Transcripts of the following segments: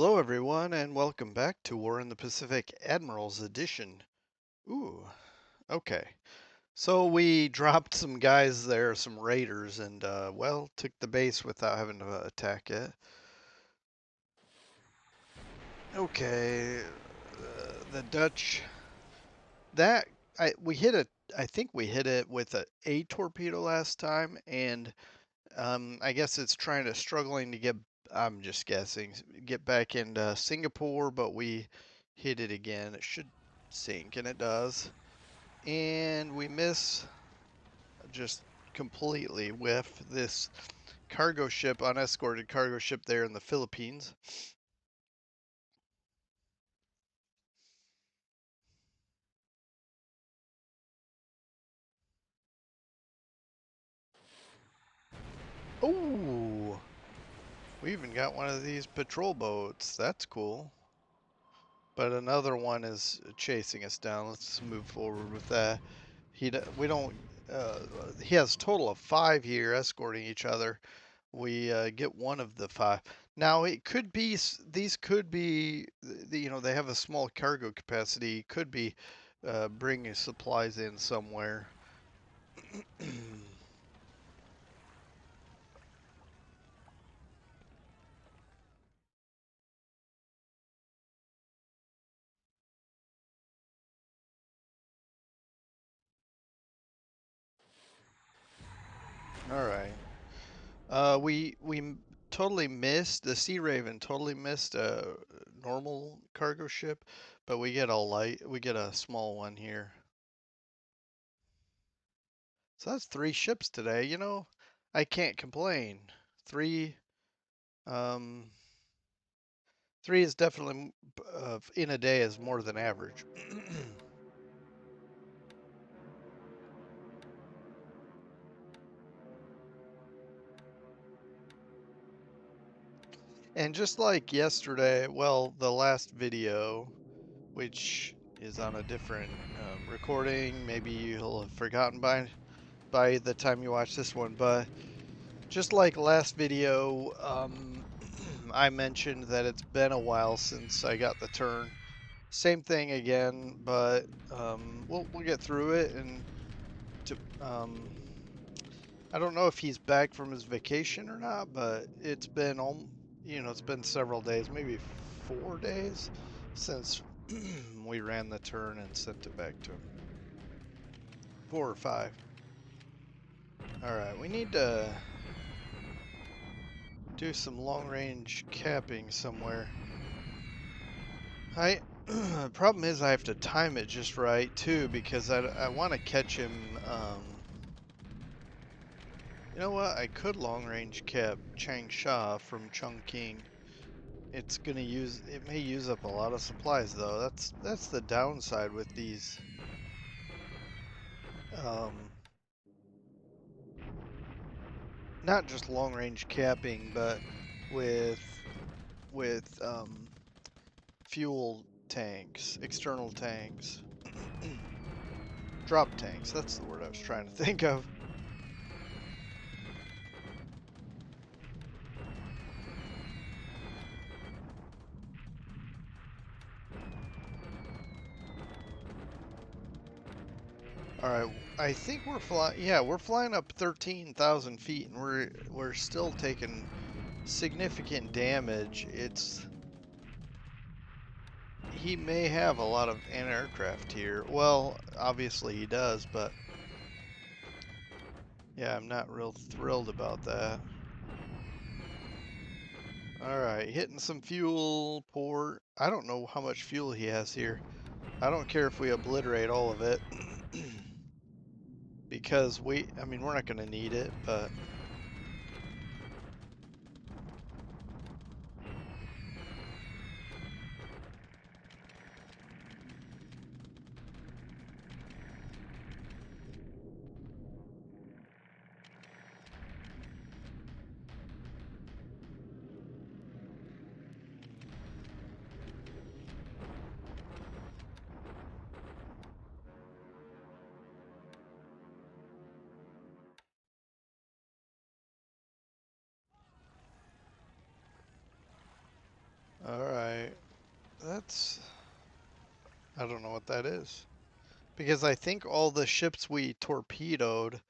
Hello, everyone, and welcome back to War in the Pacific Admirals Edition. Ooh, okay. So we dropped some guys there, some raiders, and, well, took the base without having to attack it. Okay, the Dutch, that, we hit it, I think we hit it with a torpedo last time, and I guess it's struggling to get, I'm just guessing, get back into Singapore, but we hit it again. It should sink, and it does. And we miss, just completely whiff this cargo ship, unescorted cargo ship there in the Philippines. Oh, we even got one of these patrol boats. That's cool. But another one is chasing us down. Let's move forward with that. We don't. Uh, he has a total of 5 here escorting each other. We get one of the 5. Now it could be these could be they have a small cargo capacity. Could be bringing supplies in somewhere. All right. We totally missed the Sea Raven. Totally missed a normal cargo ship, but we get a light. We get a small one here. So that's 3 ships today. I can't complain. Three, um, 3 is definitely in a day is more than average. And just like yesterday, well, the last video, which is on a different recording, maybe you'll have forgotten by the time you watch this one, but just like last video, I mentioned that it's been a while since I got the turn. Same thing again, but we'll get through it. And to, I don't know if he's back from his vacation or not, but it's been several days, maybe 4 days since we ran the turn and sent it back to him. 4 or 5. All right, we need to do some long-range capping somewhere. Problem is I have to time it just right too, because I want to catch him. You know what? I could long range cap Changsha from Chongqing. It may use up a lot of supplies though. That's the downside with these. Um, Not just long range capping, but with with fuel tanks, external tanks, drop tanks. That's the word I was trying to think of. All right, I think we're flying. Yeah, we're flying up 13,000 feet, and we're still taking significant damage. He may have a lot of anti-aircraft here. Well, obviously he does, but yeah, I'm not real thrilled about that. All right, hitting some fuel port. I don't know how much fuel he has here. I don't care if we obliterate all of it because I mean, we're not going to need it, but I don't know what that is. Because I think all the ships we torpedoed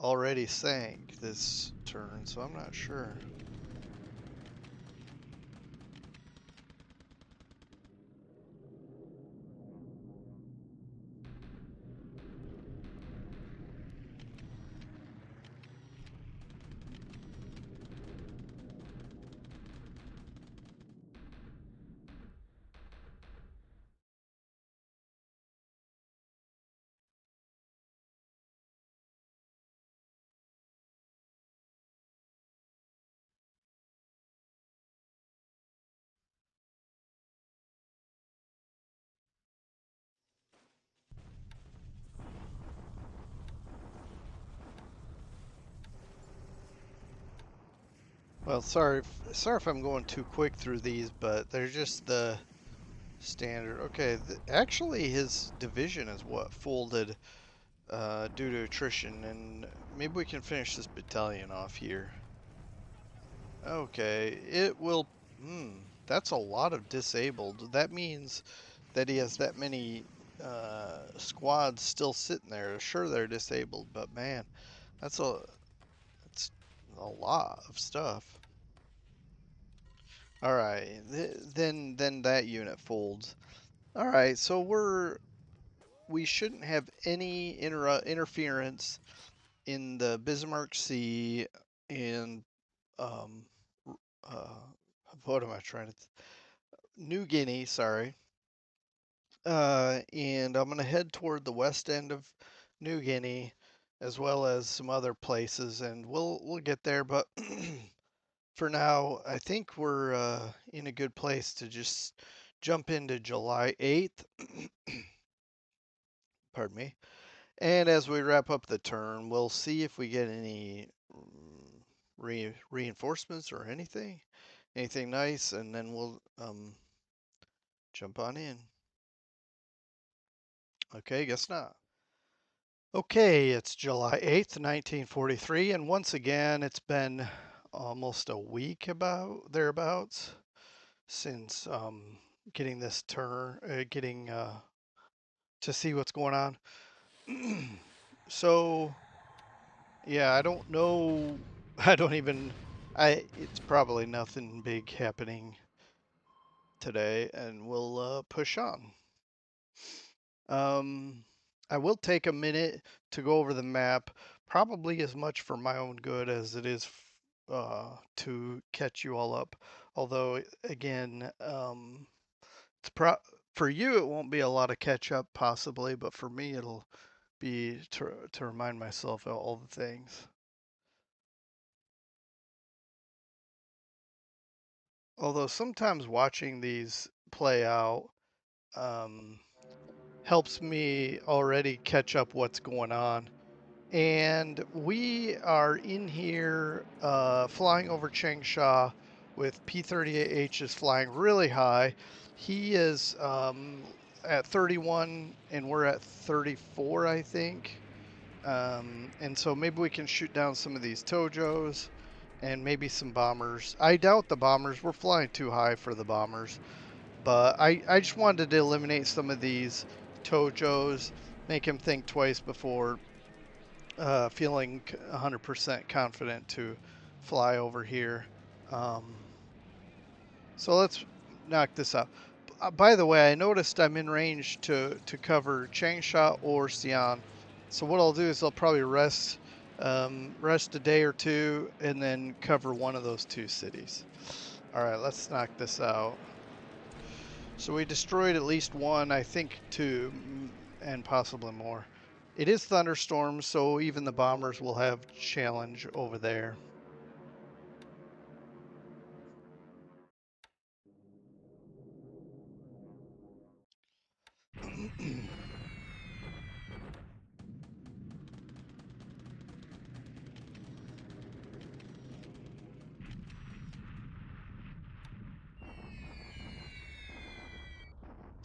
already sank this turn, so I'm not sure. Well, sorry if I'm going too quick through these, but they're just the standard. Okay, actually his division is what folded due to attrition, and maybe we can finish this battalion off here. Okay, it will. That's a lot of disabled. That means that he has that many squads still sitting there. Sure, they're disabled, but man, that's that's a lot of stuff. All right, then that unit folds. All right, so we shouldn't have any interference in the Bismarck Sea and um, uh, what am I trying to? New Guinea, sorry. And I'm gonna head toward the west end of New Guinea, as well as some other places, and we'll get there. But for now, I think we're in a good place to just jump into July 8th. Pardon me. And as we wrap up the turn, we'll see if we get any reinforcements or anything nice, and then we'll jump on in. Okay, guess not. Okay, it's July 8th, 1943, and once again, it's been almost a week about thereabouts since getting this turn, getting to see what's going on. So, yeah, I don't know. I don't even. It's probably nothing big happening today, and we'll push on. Um, I will take a minute to go over the map, probably as much for my own good as it is to catch you all up. Although, again, it's for you it won't be a lot of catch up possibly, but for me it'll be to remind myself of all the things. Although sometimes watching these play out um, helps me already catch up what's going on. And we are in here flying over Changsha with P-38Hs flying really high. He is at 31 and we're at 34, I think. And so maybe we can shoot down some of these Tojos and maybe some bombers. I doubt the bombers. We're flying too high for the bombers. But I just wanted to eliminate some of these Tojos, make him think twice before feeling 100% confident to fly over here. Um, so let's knock this out. By the way, I noticed I'm in range to cover Changsha or Xi'an. So what I'll do is I'll probably rest a day or two and then cover one of those two cities. All right, let's knock this out. So we destroyed at least one, I think two, and possibly more. It is thunderstorms, so even the bombers will have challenge over there.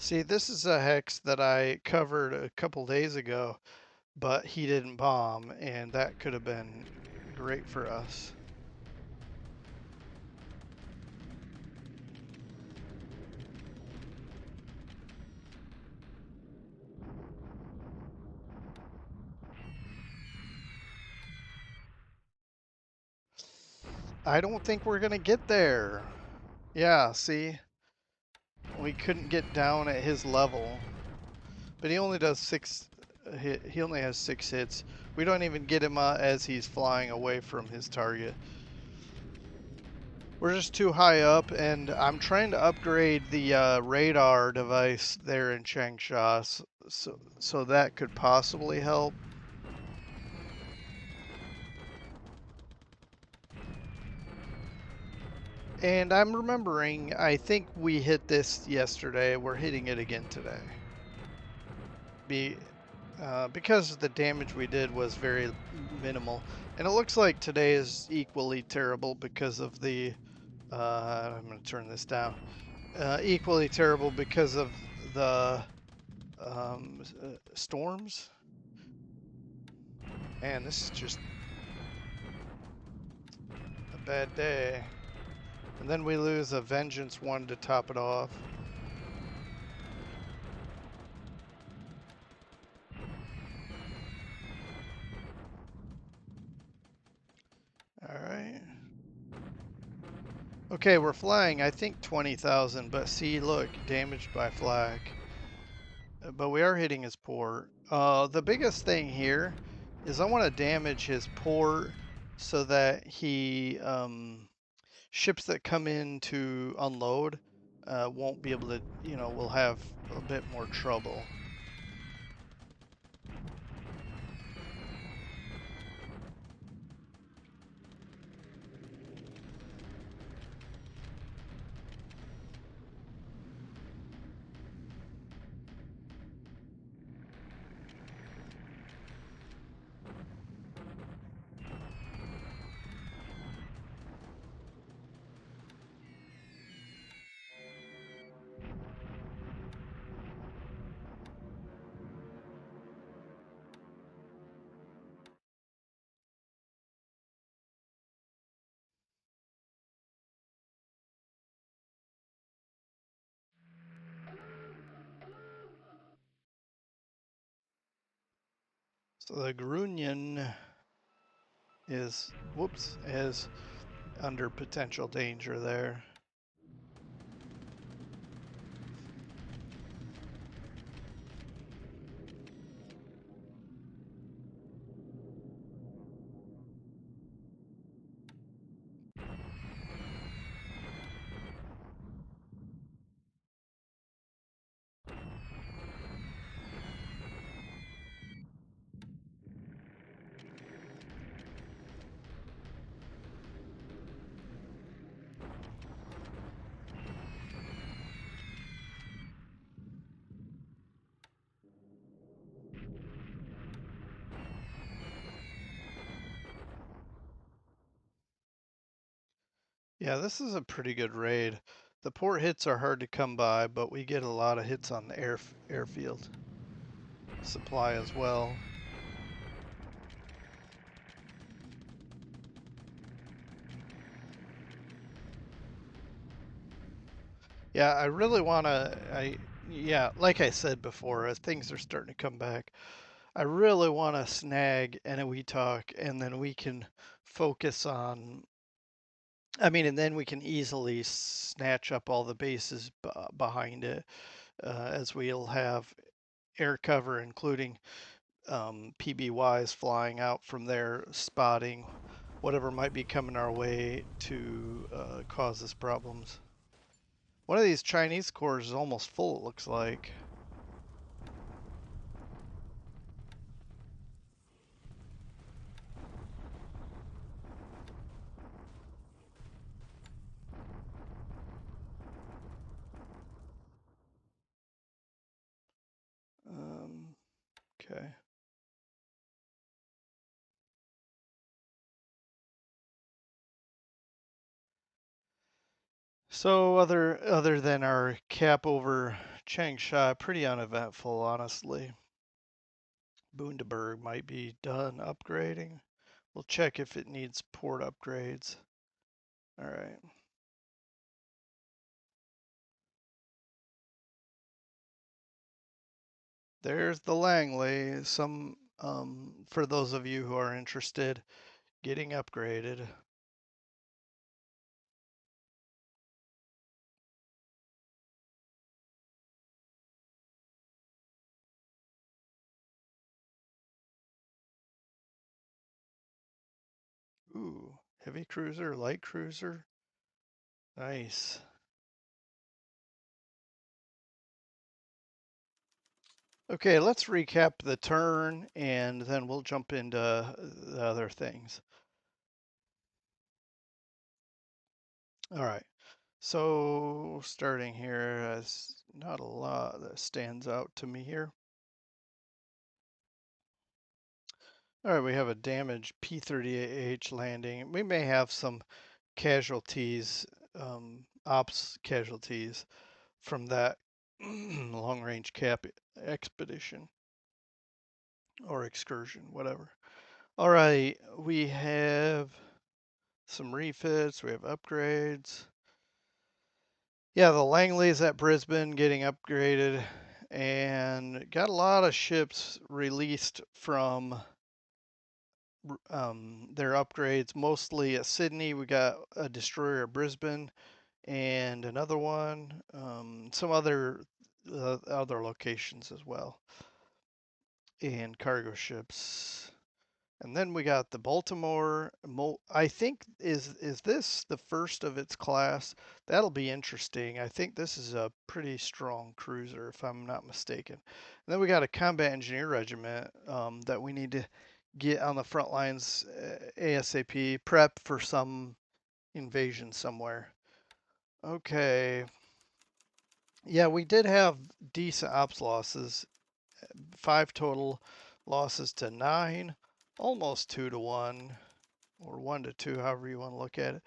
See, this is a hex that I covered a couple days ago, but he didn't bomb, and that could have been great for us. I don't think we're gonna get there. Yeah, see? We couldn't get down at his level. But he only does he only has 6 hits. We don't even get him as he's flying away from his target. We're just too high up, and I'm trying to upgrade the radar device there in Changsha, so that could possibly help. And I'm remembering, I think we hit this yesterday. We're hitting it again today. Because the damage we did was very minimal. And it looks like today is equally terrible because of the... I'm going to turn this down. Equally terrible because of the storms. Man, this is just a bad day. And then we lose a Vengeance 1 to top it off. Alright. Okay, we're flying, I think 20,000, but see, look, damaged by flak. But we are hitting his port. The biggest thing here is I want to damage his port so that he ships that come in to unload won't be able to, will have a bit more trouble. So the Grunion is, whoops, is under potential danger there. Yeah, this is a pretty good raid. The port hits are hard to come by, but we get a lot of hits on the airfield supply as well. Yeah, I really want to, yeah, like I said before, as things are starting to come back, I really want to snag talk, and then we can focus on, and then we can easily snatch up all the bases behind it, as we'll have air cover, including PBYs flying out from there, spotting whatever might be coming our way to cause us problems. One of these Chinese cores is almost full, it looks like. Okay. So other than our cap over Changsha, pretty uneventful, honestly. Bundaberg might be done upgrading. We'll check if it needs port upgrades. All right. There's the Langley. Some for those of you who are interested, getting upgraded. Ooh, heavy cruiser, light cruiser. Nice. Okay, let's recap the turn and then we'll jump into the other things. All right. So starting here, not a lot that stands out to me here. All right, we have a damaged P-38H landing. We may have some casualties, ops casualties from that long-range cap expedition or excursion, whatever. All right, we have some refits, we have upgrades. Yeah, the Langley's at Brisbane getting upgraded and got a lot of ships released from their upgrades. Mostly at Sydney, we got a destroyer at Brisbane and another one, some other locations as well, and cargo ships. And then we got the Baltimore. I think is this the first of its class? That'll be interesting. I think this is a pretty strong cruiser, if I'm not mistaken. And then we got a combat engineer regiment that we need to get on the front lines ASAP. Prep for some invasion somewhere. Okay. Yeah, we did have decent ops losses. 5 total losses to 9, almost 2 to 1, or 1 to 2, however you want to look at it.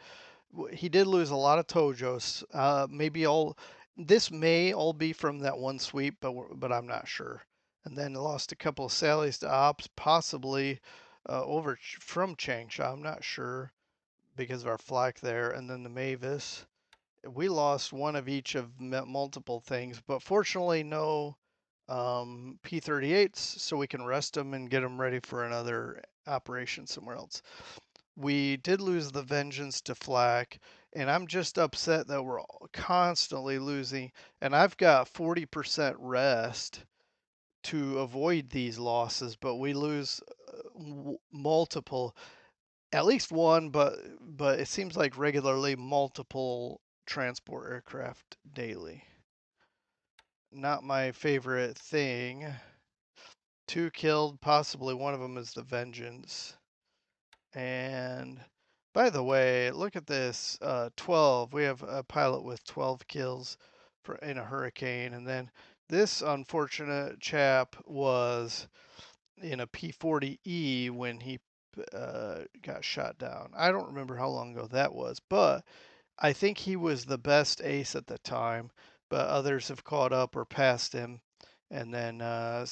He did lose a lot of Tojos. Maybe all this may all be from that one sweep, but I'm not sure. And then lost a couple of sallies to ops, possibly over from Changsha. I'm not sure because of our flak there. And then the Mavis. We lost one of each of multiple things, but fortunately no P-38s, so we can rest them and get them ready for another operation somewhere else. We did lose the Vengeance to flak, and I'm just upset that we're constantly losing. And I've got 40% rest to avoid these losses, but we lose multiple, at least one, but it seems like regularly multiple transport aircraft daily. Not my favorite thing. 2 killed, possibly one of them is the Vengeance. And by the way, look at this, 12. We have a pilot with 12 kills in a hurricane. And then this unfortunate chap was in a P-40E when he got shot down. I don't remember how long ago that was, but I think he was the best ace at the time, but others have caught up or passed him. And then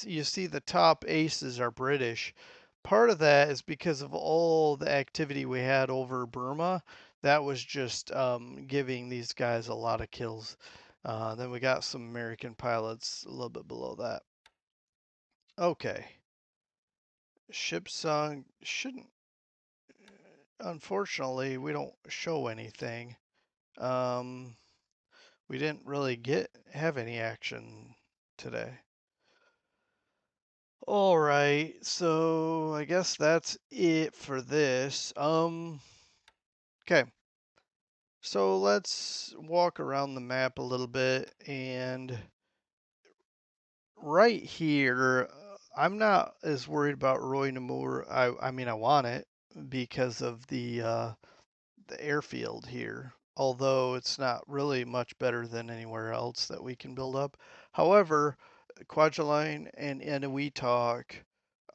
you see the top aces are British. Part of that is because of all the activity we had over Burma. That was just giving these guys a lot of kills. Then we got some American pilots a little bit below that. Okay. Ship sunk. Shouldn't. Unfortunately, we don't show anything. Um, we didn't really have any action today. All right, so I guess that's it for this. Okay. So let's walk around the map a little bit, and right here, I'm not as worried about Roy Namur. I mean I want it because of the airfield here, although it's not really much better than anywhere else that we can build up. However, Kwajalein and Eniwetok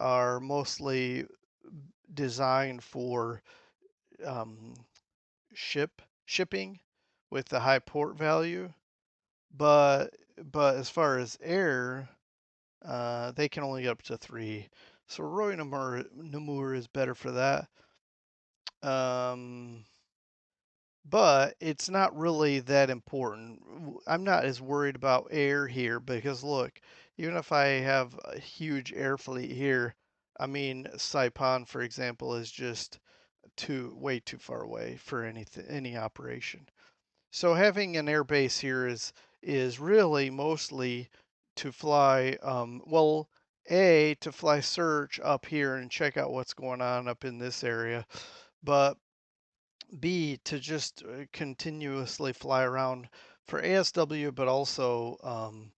are mostly designed for um, shipping with the high port value, but as far as air, they can only get up to 3. So Roy Namur is better for that. Um, but it's not really that important. I'm not as worried about air here because look, even if I have a huge air fleet here, I mean Saipan, for example, is just way too far away for any operation. So having an air base here is really mostly to fly well, to fly search up here and check out what's going on up in this area, but B, to just continuously fly around for ASW, but also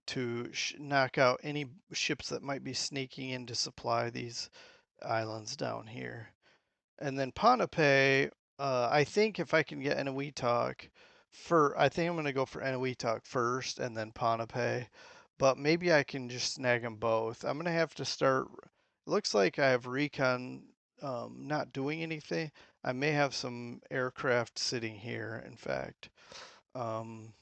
to knock out any ships that might be sneaking in to supply these islands down here. And then Ponape, I think if I can get Eniwetok I think I'm going to go for Eniwetok first and then Ponape, but maybe I can just snag them both. I'm going to have to start. It looks like I have recon not doing anything. I may have some aircraft sitting here, in fact. Um,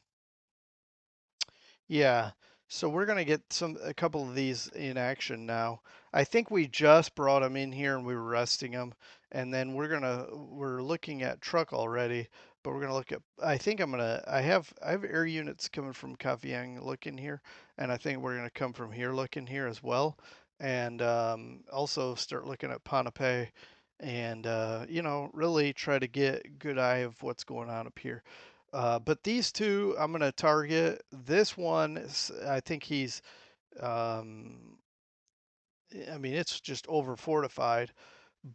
yeah. So we're gonna get a couple of these in action now. I think we just brought them in here and we were resting them, and then we're looking at truck already, but we're gonna look at. I have air units coming from Kavieng looking here, and I think we're gonna come from here looking here as well, and also start looking at Ponape, and really try to get a good eye of what's going on up here. But these two, I'm going to target. This one, I think um, I mean, it's just over fortified.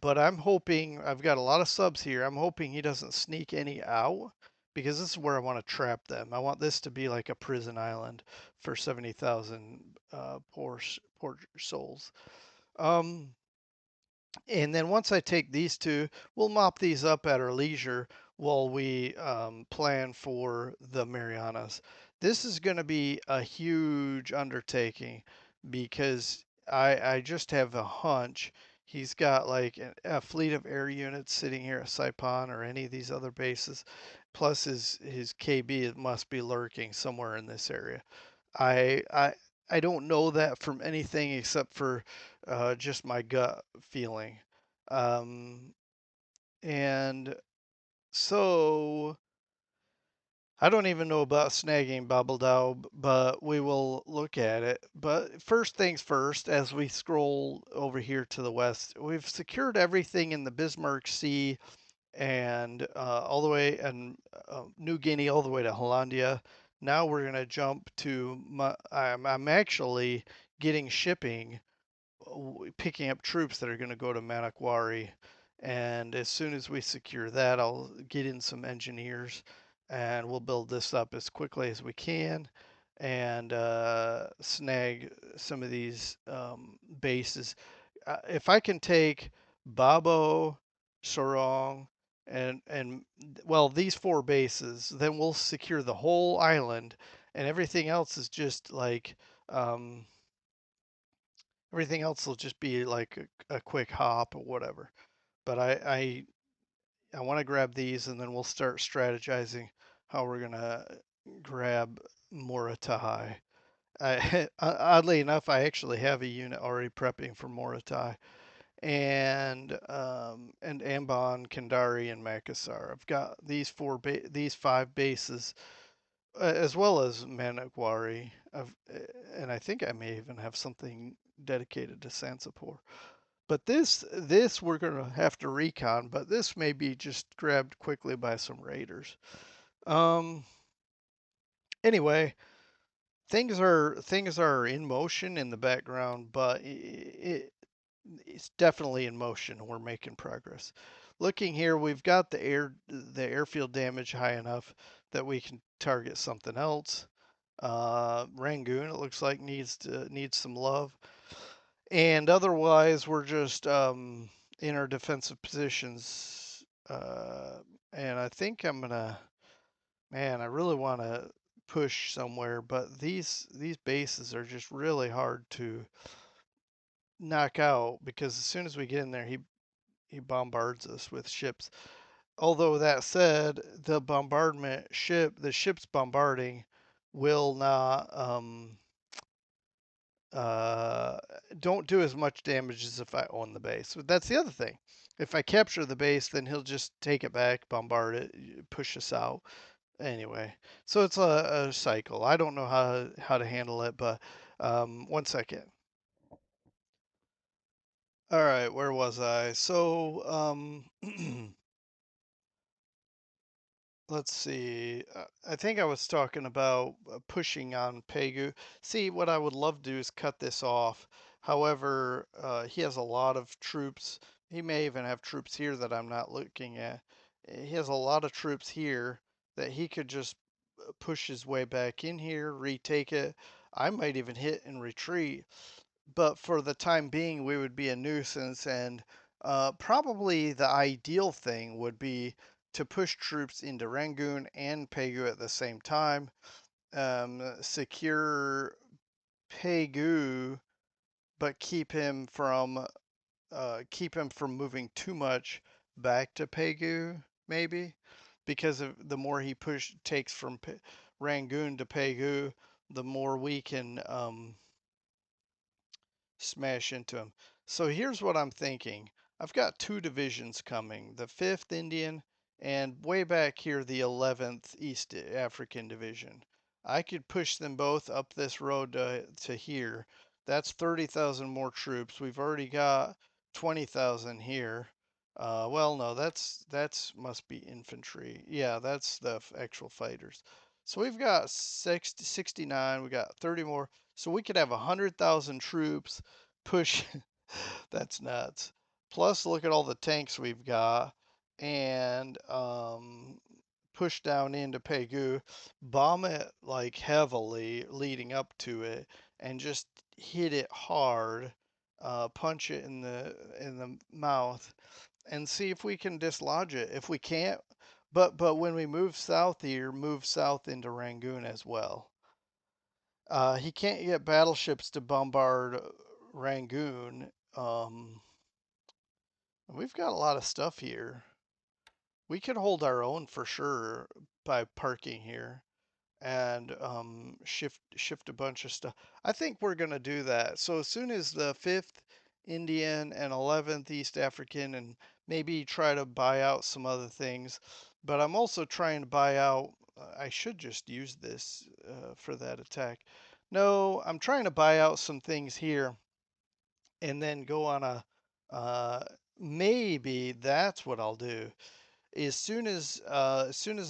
But I'm hoping, I've got a lot of subs here. I'm hoping he doesn't sneak any out because this is where I want to trap them. I want this to be like a prison island for 70,000 poor souls. Um, and then once I take these two, we'll mop these up at our leisure while we plan for the Marianas. This is going to be a huge undertaking because I just have a hunch he's got like a fleet of air units sitting here at Saipan or any of these other bases, plus his KB must be lurking somewhere in this area. I I I don't know that from anything except for just my gut feeling. Um, and so I don't even know about snagging Babbledaub, but we will look at it. But first things first, as we scroll over here to the west, we've secured everything in the Bismarck Sea and all the way and New Guinea all the way to Hollandia. Now we're gonna jump to I'm actually getting shipping, picking up troops that are going to go to Manokwari. And as soon as we secure that, I'll get in some engineers and we'll build this up as quickly as we can and snag some of these bases. If I can take Babo, Sorong, and well, these four bases, then we'll secure the whole island, and everything else is just like um, everything else will just be like a quick hop or whatever. But I want to grab these, and then we'll start strategizing how we're gonna grab Morotai. Oddly enough, I actually have a unit already prepping for Morotai and Ambon, Kandari, and Makassar. I've got these five bases as well as Manokwari. And I think I may even have something dedicated to Sansapur. But this we're gonna have to recon, but this may be just grabbed quickly by some raiders. Um anyway, things are in motion in the background, but it's definitely in motion. We're making progress. Looking here, we've got the airfield damage high enough that we can target something else. Rangoon, it looks like needs some love, and otherwise we're just in our defensive positions. And I think man, I really want to push somewhere, but these bases are just really hard to knock out because as soon as we get in there, he bombards us with ships. Although that said, the ships bombarding will not uh, don't do as much damage as if I own the base. But that's the other thing. If I capture the base, then he'll just take it back, bombard it, push us out. Anyway, so it's a cycle. I don't know how to handle it, but 1 second. All right, where was I? So let's see. I think I was talking about pushing on Pegu. See, what I would love to do is cut this off. However, he has a lot of troops He may even have troops here that I'm not looking at. He has a lot of troops here that he could just push his way back in here, retake it. I might even hit and retreat. But for the time being, we would be a nuisance. And probably the ideal thing would be to push troops into Rangoon and Pegu at the same time. Secure Pegu, but keep him from moving too much back to Pegu, maybe, because of the more he takes from Rangoon to Pegu, the more we can smash into him. So here's what I'm thinking. I've got two divisions coming, the 5th Indian and way back here the 11th East African Division. I could push them both up this road to here. That's 30,000 more troops. We've already got 20,000 here. Well, no, that's must be infantry. Yeah, that's the actual fighters. So we've got 69, we got 30 more. So we could have 100,000 troops push. That's nuts. Plus, look at all the tanks we've got, and push down into Pegu, bomb it like heavily leading up to it, and just hit it hard. Punch it in the mouth, and see if we can dislodge it. If we can't, but when we move south here, move south into Rangoon as well. He can't get battleships to bombard Rangoon. We've got a lot of stuff here. We could hold our own for sure by parking here and shift a bunch of stuff. I think we're gonna do that. So as soon as the 5th Indian and 11th East African, and maybe try to buy out some other things, but I'm also trying to buy out. I should just use this for that attack. No, I'm trying to buy out some things here and then go on a. Uh, maybe that's what I'll do as soon as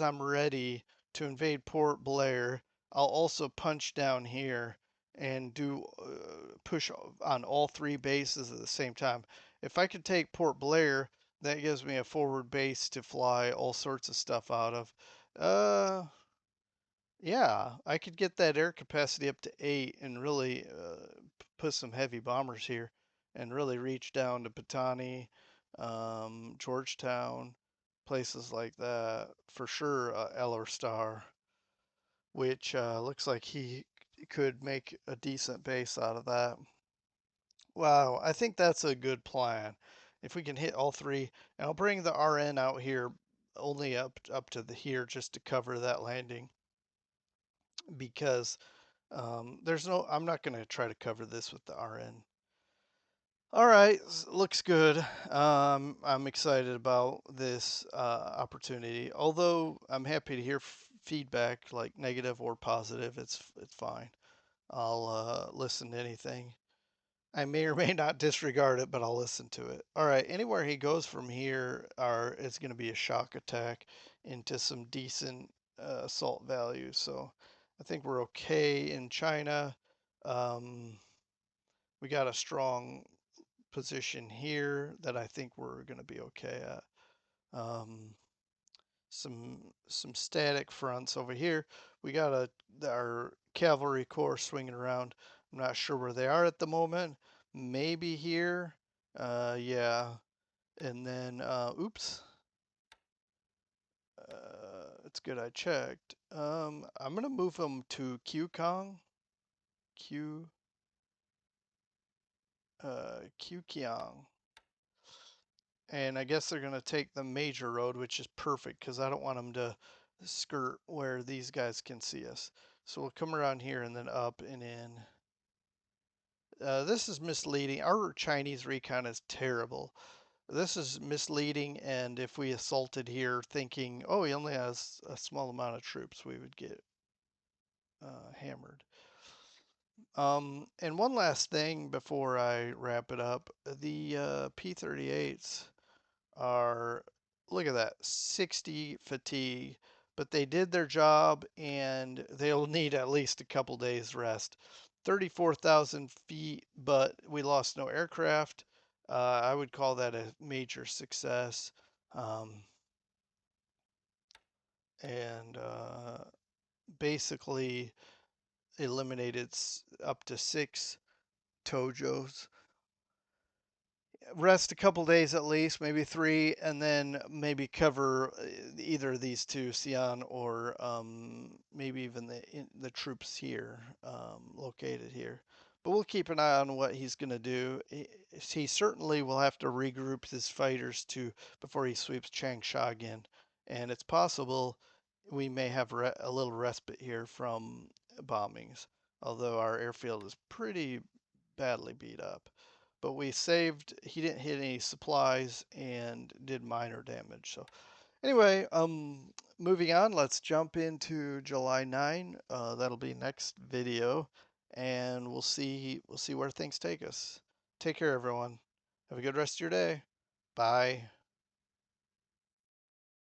I'm ready to invade Port Blair, I'll also punch down here and do push on all three bases at the same time. If I could take Port Blair, that gives me a forward base to fly all sorts of stuff out of. Uh, yeah, I could get that air capacity up to 8 and really put some heavy bombers here and really reach down to Patani, Georgetown, places like that. For sure, Ellerstar, which looks like he could make a decent base out of that. Wow, I think that's a good plan. If we can hit all three, and I'll bring the RN out here only up to the here just to cover that landing because there's no, I'm not going to try to cover this with the RN. All right, looks good. I'm excited about this opportunity. Although I'm happy to hear feedback, like negative or positive. It's fine. I'll listen to anything. I may or may not disregard it, but I'll listen to it. All right, anywhere he goes from here, it's going to be a shock attack into some decent assault value. So I think we're okay in China. Um, we got a strong position here that I think we're going to be okay at. Um, some static fronts over here. We got our cavalry corps swinging around. I'm not sure where they are at the moment. Maybe here. Yeah. And then, oops. It's good I checked. I'm gonna move them to Qkong. Q. Qkiong. And I guess they're going to take the major road, which is perfect because I don't want them to skirt where these guys can see us. So we'll come around here and then up and in. This is misleading. Our Chinese recon is terrible. This is misleading, and if we assaulted here thinking, oh, he only has a small amount of troops, we would get hammered. And one last thing before I wrap it up. The P-38s are, look at that, 60 fatigue, but they did their job and they'll need at least a couple days rest. 34,000 feet, but we lost no aircraft. I would call that a major success. Um, and basically eliminated up to 6 Tojos. Rest a couple days at least, maybe 3, and then maybe cover either of these two, Sion or maybe even the troops here located here. But we'll keep an eye on what he's going to do. He certainly will have to regroup his fighters to before he sweeps Changsha again, and it's possible we may have a little respite here from bombings, although our airfield is pretty badly beat up. But we saved, he didn't hit any supplies and did minor damage. So anyway, moving on, let's jump into July 9. That'll be next video, and we'll see where things take us. Take care, everyone. Have a good rest of your day. Bye.